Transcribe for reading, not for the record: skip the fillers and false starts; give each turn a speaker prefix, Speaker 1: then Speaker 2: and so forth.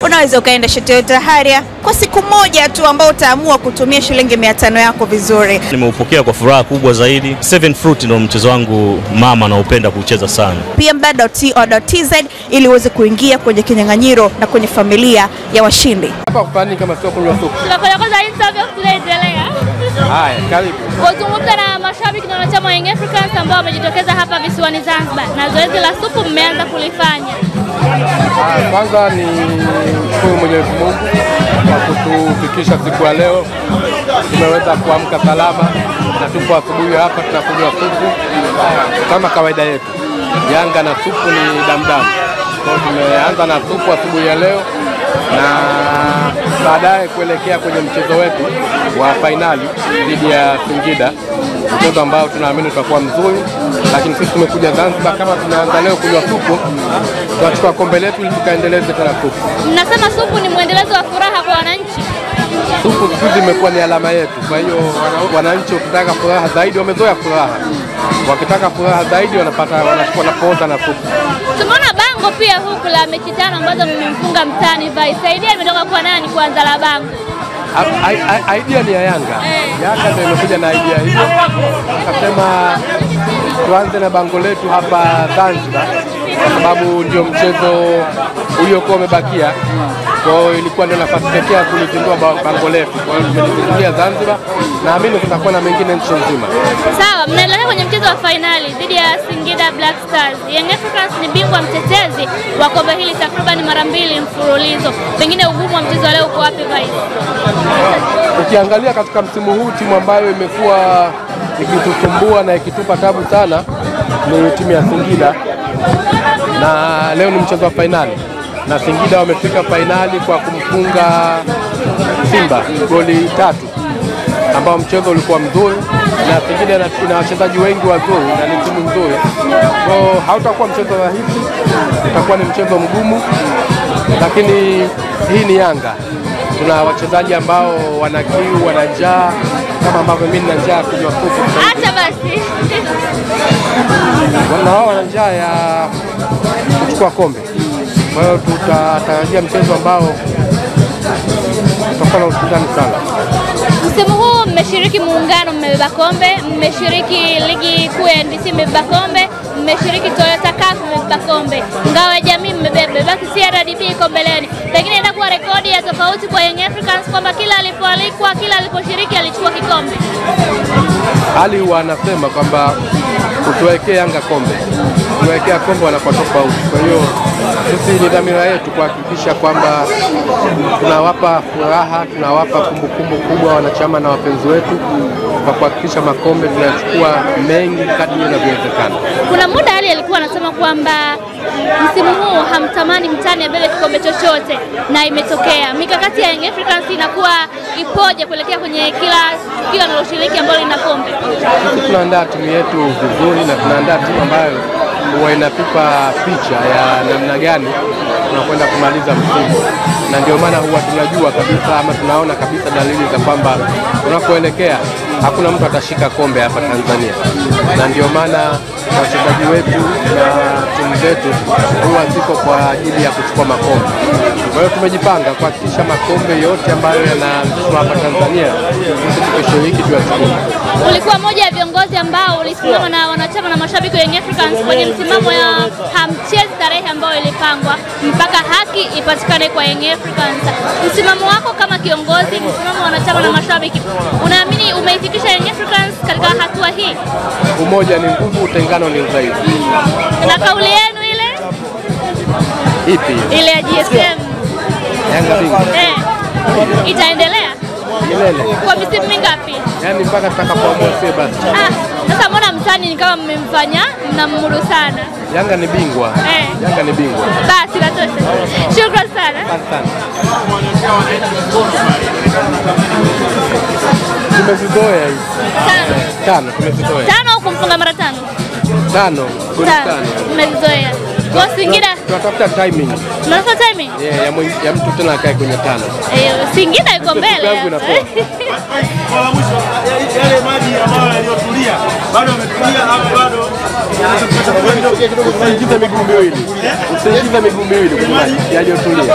Speaker 1: Unaweza ukaenda Toyota Harrier kwa siku moja tu ambao utaamua kutumia shilingi 500 yako vizuri.
Speaker 2: Nimeupokea kwa furaha kubwa zaidi. 7 Fruit ndio mchezo wangu mama naupenda kucheza sana.
Speaker 1: pmb.co.tz ili uweze kuingia kwenye kinyang'anyiro na kwenye familia ya washindi.
Speaker 3: Hapa kufanya kama sio kunywa supu.
Speaker 4: Tunakoza interview tunaendelea.
Speaker 3: Haya, karibu.
Speaker 4: Kuzungumza na mashabiki na wanachama wa Young Africans ambao wamejitokeza hapa visiwani Zanzibar. Na zoezi la supu mmeanza kulifanya.
Speaker 3: Kwanza ni shukuru Mwenyezi Mungu kwa kutufikisha siku ya leo. Tumeweza kuamka salama na tupo asubuhi hapa tunakunywa supu kama kawaida yetu. Yanga na supu ni damdamu. Kwa hiyo tumeanza na supu asubuhi ya leo na baadaye kuelekea kwenye mchezo wetu wa fainali dhidi ya Singida, mchezo ambao tunaamini utakuwa mzuri, lakini sisi tumekuja Zanzibar kama tunaanza leo kunywa supu, tutachukua kombe letu ili tukaendeleze tena supu.
Speaker 4: Mnasema supu ni muendelezo wa furaha kwa wananchi.
Speaker 3: Supu siku imekuwa ni alama yetu, kwa hiyo wananchi wakitaka furaha zaidi wamezoea furaha. Wakitaka furaha zaidi wanapoza na supu.
Speaker 4: Tumeona bango pia huku la mechi 5 ambazo mmemfunga mtani Vice. Idea imetoka kwa nani kwanza la bango?
Speaker 3: Idea ni ya Yanga. Yanga ndio imekuja na idea hiyo. Akasema tuanze na bango letu hapa Zanzibar kwa sababu ndio mchezo uliokuwa umebakia. Kwa hiyo ilikuwa ndio nafasi pekee ya kulizindua bango letu. Kwa hiyo tumezindulia Zanzibar, naamini kutakuwa na mengine nchi nzima.
Speaker 4: Sawa, mnaendelea kwenye mchezo wa finali dhidi ya Singida Black Stars. Young Africans ni bingwa mtetezi wa kombe hili takriban mara 2 mfululizo. Pengine ugumu wa mchezo leo uko wapi Vice?
Speaker 3: Ukiangalia katika msimu huu timu ambayo imekuwa ikitusumbua na ikitupa tabu sana ni timu ya Singida, na leo ni mchezo wa finali na Singida wamefika finali kwa kumfunga Simba goli 3, ambao mchezo ulikuwa mzuri na Singida ina wachezaji wengi wazuri na ni timu nzuri. Kwa hautakuwa mchezo rahisi, utakuwa ni mchezo mgumu, lakini hii ni Yanga. Tuna wachezaji ambao wana kiu, wana njaa kama ambavyo mimi nina njaa kunywa supu.
Speaker 4: Acha basi.
Speaker 3: Wana njaa ya kuchukua kombe. Kwa hiyo tutatarajia mchezo ambao utakuwa na ushindani sana.
Speaker 4: Msimu huu mmeshiriki muungano, mmebeba kombe, mmeshiriki ligi kuu ya NBC, mmebeba kombe, mmeshiriki Toyota Cup, mmebeba kombe. Ngao ya jamii mmebeba, CRDB kombe leni. Pengine inakuwa rekodi ya tofauti kwa Young Africans kwamba kila alipoalikwa, kila aliposhiriki alichukua kikombe.
Speaker 3: Hali wanasema kwamba utuwekee Yanga kombe, tuwekea kombe wanakuwa tofauti. Kwa hiyo sisi ni dhamira yetu kuhakikisha kwamba tunawapa furaha, tunawapa kumbukumbu kubwa wanachama na wapenzi wetu kwa kuhakikisha makombe tunachukua mengi kadri inavyowezekana.
Speaker 4: Kuna muda hali alikuwa anasema kwamba msimu huu hamtamani mtani abebe kikombe chochote, na imetokea. Mikakati ya Young Africans inakuwa ipoje kuelekea kwenye kila tukio analoshiriki ambalo lina kombe?
Speaker 3: Sisi tunaandaa timu yetu vizuri na tunaandaa timu ambayo huwa inatupa picha ya namna gani tunakwenda kumaliza msimu, na ndio maana huwa tunajua kabisa ama tunaona kabisa dalili za kwamba tunakoelekea hakuna mtu atashika kombe hapa Tanzania, na ndio maana wachezaji wetu na timu zetu huwa ziko kwa ajili ya kuchukua makombe. Kwa hiyo tumejipanga kuhakikisha makombe yote ambayo yanaanzishwa hapa Tanzania sisi tukishiriki tuyachukue.
Speaker 4: Ulikuwa moja ya viongozi ambao ulisimama na wanachama na mashabiki wa Young Africans kwenye msimamo ya hamchezi tarehe ambayo ilipangwa mpaka haki ipatikane kwa Young Africans. Msimamo wako kama kiongozi, msimamo wa wanachama na mashabiki, unaamini umeifikisha Young Africans katika hatua hii?
Speaker 3: Umoja ni nguvu, utengano ni udhaifu.
Speaker 4: Na kauli yenu ile?
Speaker 3: Ipi?
Speaker 4: Ile ya GSM.
Speaker 3: Yanga bingwa.
Speaker 4: Itaendelea?
Speaker 3: Milele.
Speaker 4: Kwa misimu mingapi?
Speaker 3: Yaani mpaka tutakapoamua sisi basi.
Speaker 4: Sasa mbona mtani ni kama mmemfanya mnammudu sana?
Speaker 3: Yanga ni bingwa. Yanga ni bingwa.
Speaker 4: Basi natosha. Shukrani sana.
Speaker 3: Asante. Tumezizoea hizi. 5 tumezizoea.
Speaker 4: 5 au kumfunga mara 5?
Speaker 3: 5. Goli 5.
Speaker 4: Tumezizoea. Kwa Singida
Speaker 3: tunatafuta timing.
Speaker 4: Tunatafuta timing?
Speaker 3: Ya mtu tena akae kwenye 5.
Speaker 4: Singida yuko mbele.
Speaker 5: Yale maji ambayo yaliyotulia bado yametulia hapo bado.
Speaker 3: Usiingize miguu miwili. Usiingize miguu miwili kwenye maji yaliyotulia.